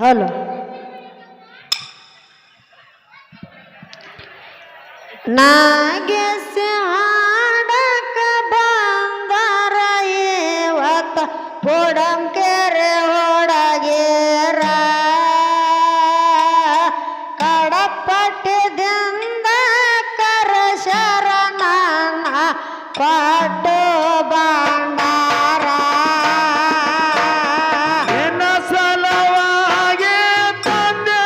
Hello ನಾಗೆಸಿ ಹಾಡಕ ಬಂದರ ಇವತ್ತ ಕೊಡಂ ಕೆರೆ ಹೊಡಗೇರ ಕಡಪಟ್ಟಿದಿಂದ ಕರಶರ ನನ್ನ ಪಾಟು ಬಂಡಾರ ನಿನ್ನ ಸಲವಾಗಿ ತಂದೆ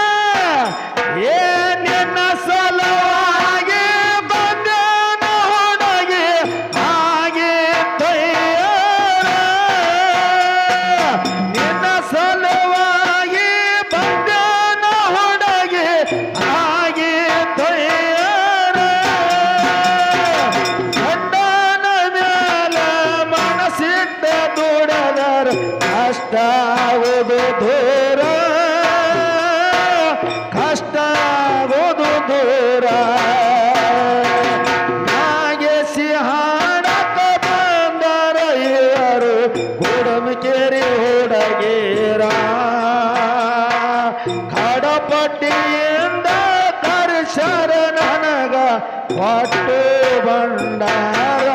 ನಿನ್ನ ಸಲವಾಗಿ ಬಂದೆ ಹುಡುಗಿ ಹಾಗೆ ತಯ್ಯಾರ ನಿನ್ನ ಸಲವಾಗಿ ಬಂದೆ ಹುಡುಗಿ ಹಾಗೆ ತಯ್ಯಾರ ಗಂಡನ ಮ್ಯಾಲ ಮನಸ್ಸಿಟ್ಟ ದುಡದರ ಕಷ್ಟ ಆಗೋದು ದೂರ ಕಷ್ಟ ಆಗೋದು ದೂರ ನಾಗೆಸಿ ಹಾಡಕ ಬಂದರ ಇವರು ಗುಡಮಕೇರಿ ಹುಡುಗೇರ ಕಡಪಟ್ಟಿಯಿಂದ ಕರ್ಷರ ನನಗ ಒಟ್ಟು ಬಂಡಾರ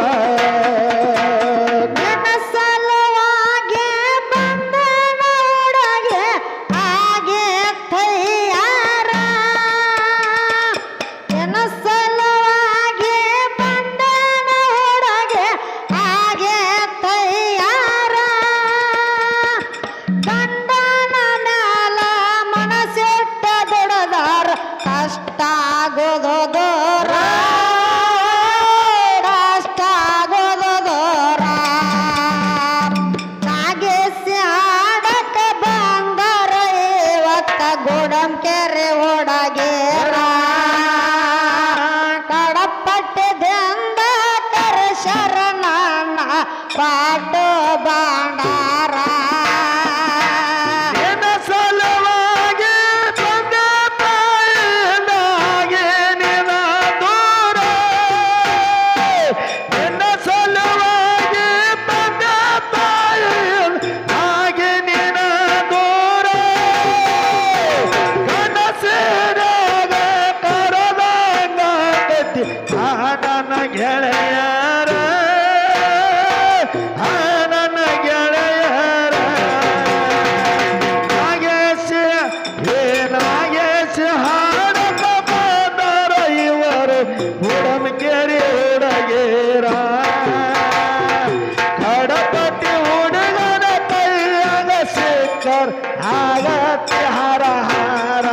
ನನ್ನ ಸಲುವಾಗಿ ಬಂದನ ಹುಡುಗಿ ಹಾಗೆ ತಯ್ಯಾರ ನನ್ನ ಸಲುವಾಗಿ ಬಂದನ ಹುಡುಗಿ ಹಾಗೆ ತಯ್ಯಾರ ಗಂಡನ ಮ್ಯಾಲ ಮನಸ್ಸಿಟ್ಟ ದುಡದಾರ ಕಷ್ಟ ಆಗೋದು ದೂರ ಕಷ್ಟ ಆಗೋದು ದೂರ ನಾಗೆಸಿ ಹಾಡಕ ಬಂದರ ಇವತ್ತ ಗುಡಂ ಕೆರೆ ಹೊಡಗೇರ ಕಡಪಟ್ಟಿದಿಂದ ಕರಶರ ನನ್ನ ಪಾಟು ಬಾಂಡಾರ ನಿನ್ನ ಸಲುವಾಗಿ ತಂದೆ ತಾಯಿಯಿಂದಾಗಿ ನಿನ್ನ ದೂರ ನಿನ್ನ ಸಲುವಾಗಿ ತಂದೆ ತಾಯಿಯಿಂದಾಗಿ ನಿನ್ನ ದೂರ ಕನಸಿನಾಗ ಕರದಂಗಾಗತಿ ನನ್ನ ಗೆಳೆಯರ ನನ್ನ ಗೆಳೆಯರ ನಾಗೇಶ್ ನಾಗೇಶ್ ಹಾಡಕ ಬಂದರ ಇವರು ಹುಡಮಕೇರಿ ಹುಡುಗೇರ ಕಡಪಟ್ಟಿ ಹುಡುಗನ ಕೈಯಾಗ ಸಿಕ್ಕರ್ ಆಗತ್ತೆ ಹರ ಹರ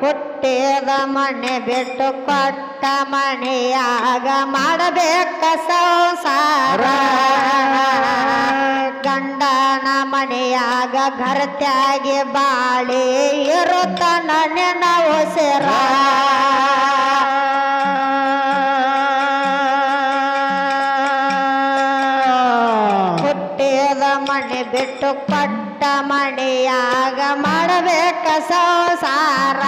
ಹುಟ್ಟಿದ ಮನೆ ಬಿಟ್ಟು ಕೊಟ್ಟ ಮನೆಯಾಗ ಮಾಡಬೇಕ ಸಂಸಾರ ಗಂಡನ ಮನೆಯಾಗ ಘರತ್ಯಾಗಿ ಬಾಳಿ ಇರುತ್ತ ನನ್ನ ಉಸಿರ ಹುಟ್ಟಿದ ಮನೆ ಬಿಟ್ಟು ಕೊಟ್ಟ ಮನೆಯಾಗ ಮಾಡಬೇಕ ಸಂಸಾರ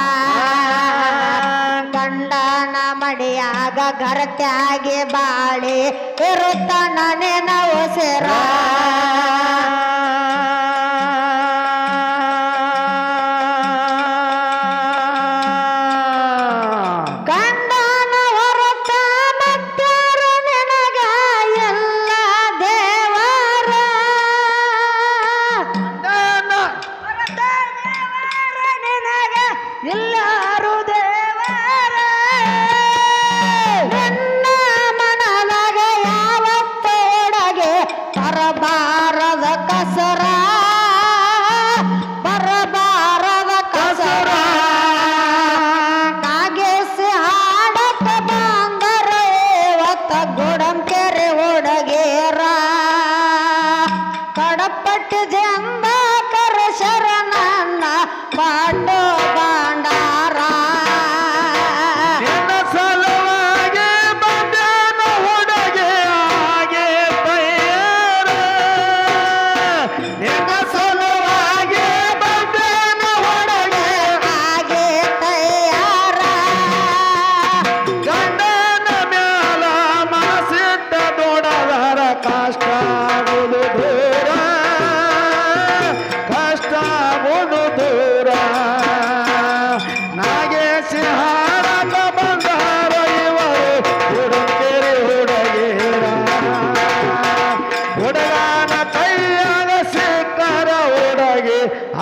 ಗಂಡನ ಮನೆಯಾಗ ಘರತ್ಯಾಗಿ ಬಾಳಿ ಇರುತ್ತ ನನ್ನ ಉಸಿರ ಗಂಡನ ಹೊರತ ಮತ್ತಾರು ನಿನಗ ಎಲ್ಲ ದೇವರ ನಿನಗ ಎಲ್ಲಾರು ದೇವರ ನನ್ನ ಮನದಾಗ ಯಾವತ್ತೊಡಗೆ ತರಬಾರದ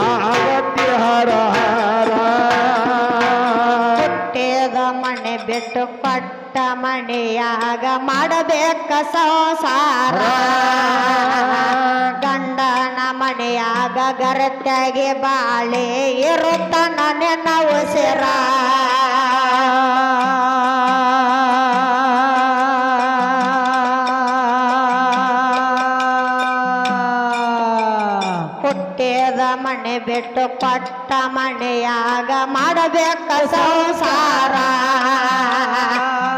ಆಗತ್ಯ ಹರ ಹರ ಹುಟ್ಟಿದ ಮನೆ ಬಿಟ್ಟು ಪಟ್ಟ ಮನೆಯಾಗ ಮಾಡಬೇಕ ಸಂಸಾರ ಗಂಡನ ಮನೆಯಾಗ ಗರತ್ಯಾಗೆ ಬಾಳೆ ಇರುತ್ತಾನ ನೆನ ಉಸಿರ ಹುಟ್ಟಿದ ಮನೆ ಬಿಟ್ಟು ಪಟ್ಟ ಮನೆಯಾಗ ಮಾಡಬೇಕ ಸಂಸಾರ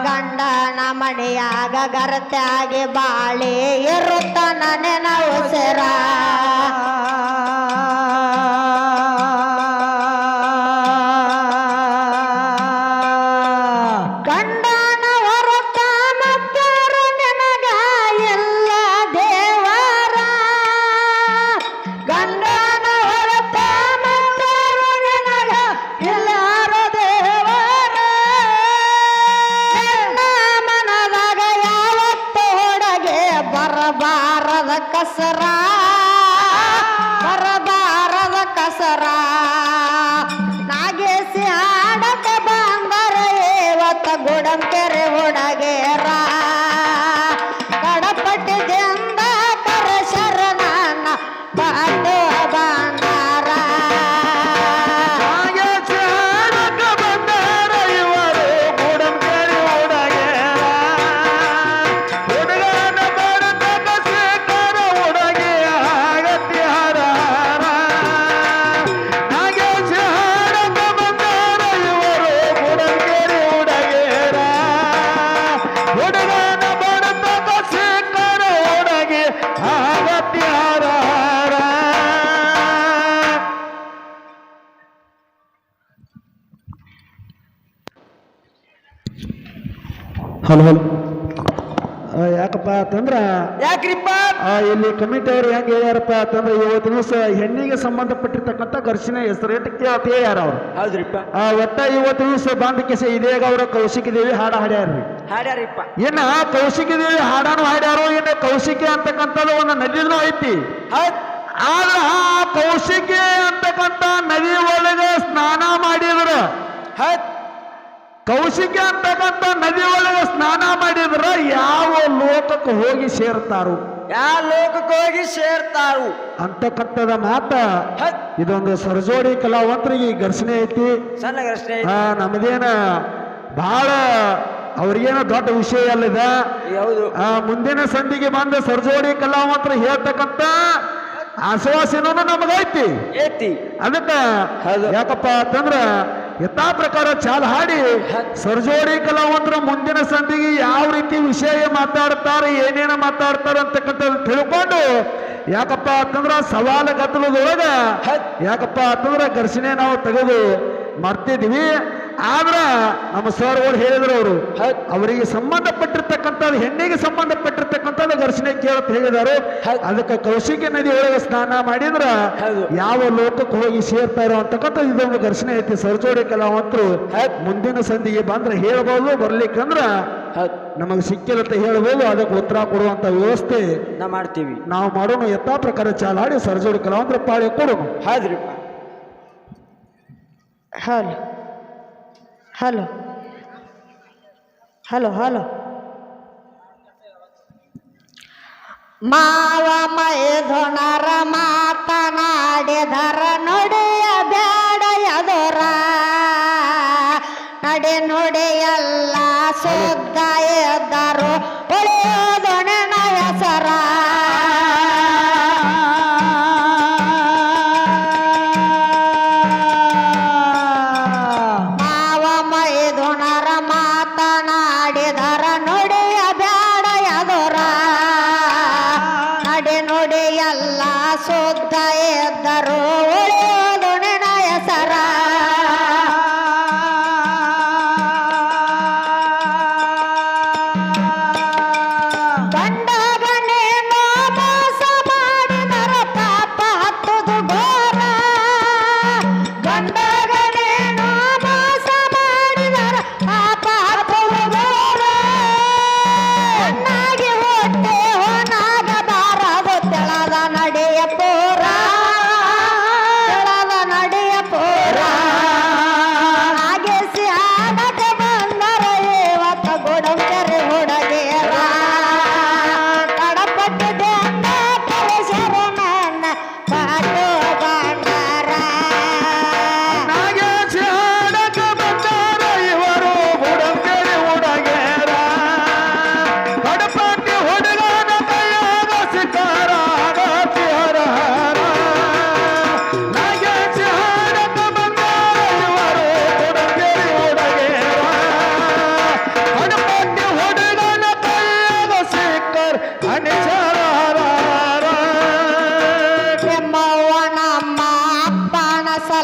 ಗಂಡನ ಮನೆಯಾಗ ಗರತ್ಯಾಗೆ ಬಾಳೆ ಇರುತ್ತಾನ ನೆನ ಉಸಿರ ಗಂಡನ ಹೊರತ ಮತ್ತಾರು ನಿನಗ ಎಲ್ಲ ದೇವರ ಗಂಡನ ಹೊರತ ಮತ್ತಾರು ನಿನಗ ಎಲ್ಲಾರು ದೇವರ ನನ್ನ ಮನದಾಗ ಯಾವತ್ತು ಹೊಡಗೆ ಬರಬಾರದ ಕಸರ ಬರಬಾರದ ಕಸರ ನಾಗೇಸಿ ಆಡಕ ಬಂದರ ಇವತ್ತ ಗುಡಂಕೆರೆ ಹುಡಗೇರ ಕಡಪಟ್ಟಿದಿಂದ ಕರಶರ ನನ್ನ ಬಾಂಡು ಬಂದಾರ ನಾಗೇಶಾಡಕ ಬಂದಾರ ಇವರು ಗುಡಂಕೇರಿ ಹುಡುಗೇರ ಹುಡುಗನ ಬಡತನ ಸೇಕರ ಹುಡುಗಿ ಆಗತ್ಯ ಹರ ಹರ ನಾಗೇಶಾಡಕ ಬಂದಾರ ಇವರು ಗುಡಂಕೇರಿ ಹುಡುಗೇರ ಹುಡುಗನ ಬಡತನ ಸೇಕರ ಹುಡುಗಿ ಆಗತ್ಯ ಹರ ಹರ ಹಲೋ ಹಲೋ ಯಾಕಪ್ಪ ಅಂತಂದ್ರ ಯಾಕ್ರಿಪ್ಪ ಇಲ್ಲಿ ಕಮಿಟಿ ಅವ್ರು ಹೆಂಗ್ ಹೇಳ್ಯಾರಪ್ಪ ಅಂತಂದ್ರೆ ಇವತ್ತಿನ ದಿವಸ ಹೆಣ್ಣಿಗೆ ಸಂಬಂಧಪಟ್ಟಿರ್ತಕ್ಕಂಥ ಘರ್ಷಣೆ ಹೆಸರೇಟಕ್ಕೆ ಅಂತ ಹೇಳ್ಯಾರ ಅವ್ರು ಹೌದ್ರಿಪ್ಪ ಒಟ್ಟ ಇವತ್ತಿನ ದಿವಸ ಬಂದ ಕೆಸ ಇದೇಗ ಅವ್ರ ಕೌಶಿಕಿ ದೇವಿ ಹಾಡ ಹಾಡ್ಯಾರ್ರಿ ಹಾಡ್ಯಾರಿಪ್ಪ ಇನ್ನ ಕೌಶಿಕಿ ದೇವಿ ಹಾಡಾನು ಹಾಡ್ಯಾರು ಇನ್ನು ಕೌಶಿಕಿ ಅಂತಕ್ಕಂಥದ್ದು ಒಂದು ನದಿನೂ ಐತಿ ಹೌದ್ ಆದ್ರ ಆ ಕೌಶಿಕಿ ಅಂತಕ್ಕಂಥ ನದಿ ಒಳಗೆ ಸ್ನಾನ ಮಾಡಿದ್ರ ಹೌದ್ ಕೌಶಿಕಿ ಅಂತಕ್ಕಂಥ ನದಿ ಒಳಗೆ ಸ್ನಾನ ಮಾಡಿದ್ರ ಯಾವ ಲೋಕಕ್ಕೆ ಹೋಗಿ ಸೇರ್ತಾರು ಯಾವ ಲೋಕಕ್ಕೆ ಹೋಗಿ ಸೇರ್ತಾರು ಅಂತಕ್ಕಂಥದ ಮಾತ ಹೌದ್ ಇದೊಂದು ಸರಜೋಡಿ ಕಲಾವಂತರಿಗೆ ಈ ಘರ್ಷಣೆ ಐತಿ ಸಣ್ಣ ಪ್ರಶ್ನೆ ನಮ್ದೇನ ಬಹಳ ಅವ್ರಿಗೇನೋ ದೊಡ್ಡ ವಿಷಯ ಅಲ್ಲಿದ ಹೌದು ಮುಂದಿನ ಸಂಧಿಗೆ ಬಂದ ಸರಜೋಡಿ ಕಲಾವಂತರು ಹೇಳ್ತಕ್ಕಂಥ ಆಶ್ವಾಸನೂ ನಮಗೈತಿ ಏತಿ ಅದಕ್ಕ ಹೌದು. ಯಾಕಪ್ಪ ಅಂತಂದ್ರ ಯಥಾ ಪ್ರಕಾರ ಚಾಲ್ ಹಾಡಿ ಸರ್ಜೋಡಿ ಕಲಾವಂತರ ಮುಂದಿನ ಸಂಧಿಗೆ ಯಾವ ರೀತಿ ವಿಷಯ ಮಾತಾಡ್ತಾರೆ ಏನೇನ ಮಾತಾಡ್ತಾರೆ ಅಂತಕ್ಕಂಥದ್ದು ತಿಳ್ಕೊಂಡು ಯಾಕಪ್ಪ ಅಂತಂದ್ರ ಸವಾಲ ಗದ್ದಲದೊಳಗ ಯಾಕಪ್ಪ ಅಂತಂದ್ರ ಘರ್ಷಣೆ ನಾವು ತೆಗೆದು ಮಾಡ್ತಿದ್ವಿ ಆದ್ರ ನಮ್ಮ ಸರ್ಗಳು ಹೇಳಿದ್ರು ಅವರು ಅವರಿಗೆ ಸಂಬಂಧಪಟ್ಟಿರ್ತಕ್ಕಂಥದ್ದು ಹೆಣ್ಣಿಗೆ ಸಂಬಂಧಪಟ್ಟಿರ್ತಕ್ಕಂಥದ್ದು ಘರ್ಷಣೆ ಕೇಳತ್ ಹೇಳಿದಾರು ಅದಕ್ಕೆ ಕೌಶಿಕಿ ನದಿ ಒಳಗೆ ಸ್ನಾನ ಮಾಡಿದ್ರ ಯಾವ ಲೋಕಕ್ಕೆ ಹೋಗಿ ಸೇರ್ತಾರೋ ಅಂತಕ್ಕಂಥ ಇದೊಂದು ಘರ್ಷಣೆ ಐತಿ ಸರ್ಜೋಡಿ ಕಲಾವಂತರು ಮುಂದಿನ ಸಂಧಿಗೆ ಬಂದ್ರೆ ಹೇಳ್ಬೋದು ಬರ್ಲಿಕ್ಕಂದ್ರ ನಮಗೆ ಸಿಕ್ಕಿರತ್ತೆ ಹೇಳ್ಬೋದು ಅದಕ್ಕೆ ಉತ್ತರ ಕೊಡುವಂತ ವ್ಯವಸ್ಥೆ ನಾ ಮಾಡ್ತೀವಿ ನಾವು ಮಾಡೋಣ ಯಥಾ ಪ್ರಕಾರ ಚಾಲಾಡಿ ಸರ್ಜೋಡಿ ಕಲಾವಂತರ ಪಾಳಿ ಕೊಡೋಣ ಹೌದ್ರಿಪ್ಪ ಹಲೋ ಹಲೋ ಹಲೋ ಹಲೋ ಮಾವ ಮೈದುನರ ಮಾತನಾಡಿದರ ನುಡಿಯ ಬ್ಯಾಡ ಎದುರ ನಡೆ ನುಡಿಯಲ್ಲ ಶುದ್ಧ ಎದ್ದರು ಉಳಿಯೋದು ನಿನ್ನ ಹೆಸರ ಮಾವ ಮೈದುನರ ಮಾತನಾಡಿದರ ನುಡಿಯ ಬ್ಯಾಡ ಎದುರ ನಡೆ ನುಡಿಯಲ್ಲ ಶುದ್ಧ ಎದ್ದರು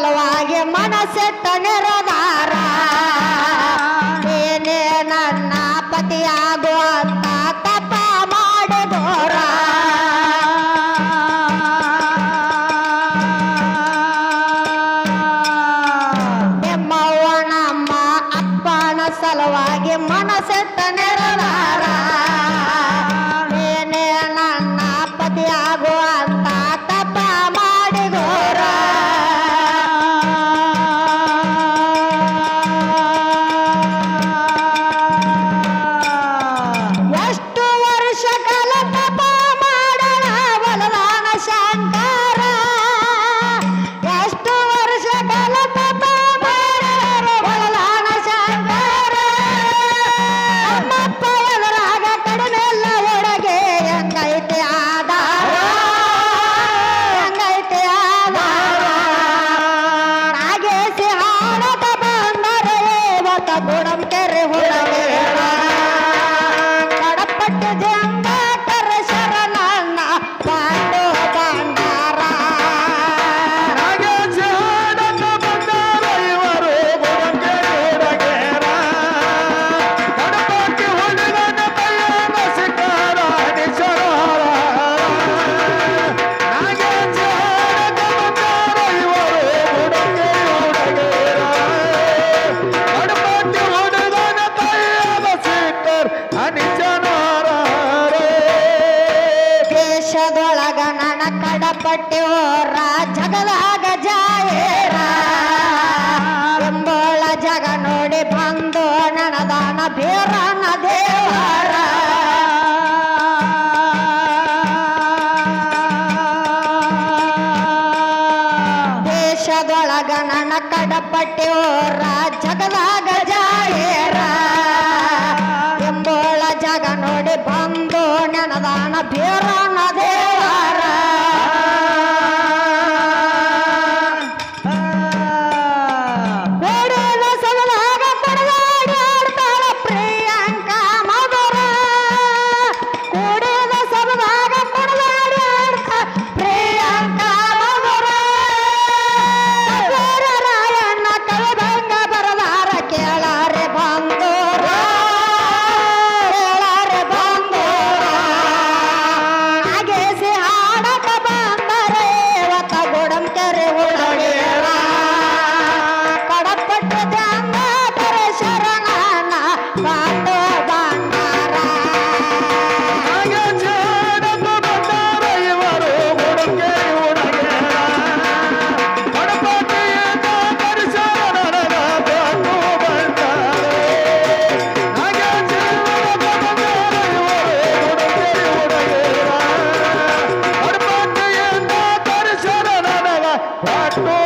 ಸಲುವಾಗಿ ಮನಸ್ಸಿಟ್ಟ ನಿರ್ಧಾರ ನೀನೇ ನನ್ನ ಪತಿಯಾಗುವಂತ ತಪ್ಪ ಮಾಡಿದೋರ ನಿಮ್ಮವ್ವ ನಮ್ಮ ಅಪ್ಪನ ಸಲುವಾಗಿ ಮನಸ್ಸಿಟ್ಟ ನಿರ್ಧಾರ ನೀನೇ ನನ್ನ ಪತಿಯಾಗುವಂತ ತಪ್ಪ ಮಾಡಿದೋರ ಎಷ್ಟು ವರ್ಷ ಕಾಲ ತಪ ಮಾಡಣ ಬಲದಾನ ಶಂಕರ ಎಷ್ಟು ವರ್ಷ ಕಾಲ ತಪ ಮಾಡಣ ಬಲದಾನ ಶಂಕರ ನಮ್ಮಪ್ಪ ಎದುರಾಗ ಕಡಿಮೆ ಎಲ್ಲ ಒಳಗೆ ಹೆಂಗೈತೆ ಆಧಾರ ಹೆಂಗೈತೆ ಆಧಾರ ನಾಗೇಸಿ ಹಾಡತ ಬಂದರೆ ಇವತ್ತ ಗುಡಂ ಕೆರೆ ಹೊರಗೆ ಕಡಪಟ್ಟು ಜಂಗಾಟರ ಶರಣಣ್ಣ ಪಾಂಡು ಭಂಡಾರ ನಾಗೇಶ ಹಾಡತ ಬಂದಾರ ಇವರು ಗುಡಂಗೆರೆಗೇರ. ಕಡಪಕ್ಕೆ ಹೊಡೆದನ ಕೈಯನ ಸಿಕ್ಕಾರ ನಿಶರಾರ. ನಾಗೇಶ ಹಾಡತ ಬಂದಾರ ಇವರು ಗುಡಂಗೆರೆಗೇರ. ಕಡಪಕ್ಕೆ ಹೊಡೆದನ ಕೈಯನ ಸಿಕ್ಕರ್ ಅನಿಚನಾರ. ದೇಶದೊಳಗ ನನ್ನ ಕಡಪಟ್ಟಿ ಹೋರ ಜಗದಾಗ ಜಾಯೇರ ಎಂಬೋಳ ಜಗ ನೋಡಿ ಬಂದು ನನದಾನ ಬೇರನ ದೇವರ ದೇಶದೊಳಗ ನನ್ನ ಕಡಪಟ್ಟಿ ಹೋರ ಜಗದಾಗ ಜಾಯೇರ ಎಂಬೋಳ ಜಗ ನೋಡಿ ಬಂದು ನನದಾನ ಬೇರನ ದೇವರ ಬೇಡದ ಸಲುವಾಗ ಪರದಾಡಿ ಆಡ್ತಾಳ ಪ್ರಿಯಾಂಕ ಮಧುರ ಕೂಡಿದ ಸಲುವಾಗ ಪರದಾಡಿ ಆಡ್ತಾಳ ಪ್ರಿಯಾಂಕ ಮಧುರ ರಾಯಣ್ಣ ಕವಿದಂಗ ಬರಲಾರ ಕೇಳಾರೆ ಬಂದೋರ ಕೇಳಾರೆ ಬಂದೋರ ನಾಗೇಸಿ ಹಾಡಕ ಬಂದರೆ ಇವತ್ತ ಗುಡಂ ಕೆರೆ ಹುಡುಗೇರ ಕಡಪಟ್ಟು ಜಂಗಾಟರ ಶರಣಣ್ಣ ಪಾಂಡು ಭಂಡಾರ ನಾಗೇಶ ಹಾಡತ ಬಂದಾರ ಇವರು ಗುಡಂಗೆರೆಗೇರ. ಕಡಪಕ್ಕೆಯಿಂದ ಕರೆಸರಣನ ಪಾಂಡು ಭಂಡಾರ. ನಾಗೇಶ ಹಾಡತ ಬಂದಾರ ಇವರು ಗುಡಂಗೆರೆಗೇರ. ಕಡಪಕ್ಕೆಯಿಂದ ಕರೆಸರಣನ ಪಾಂಡು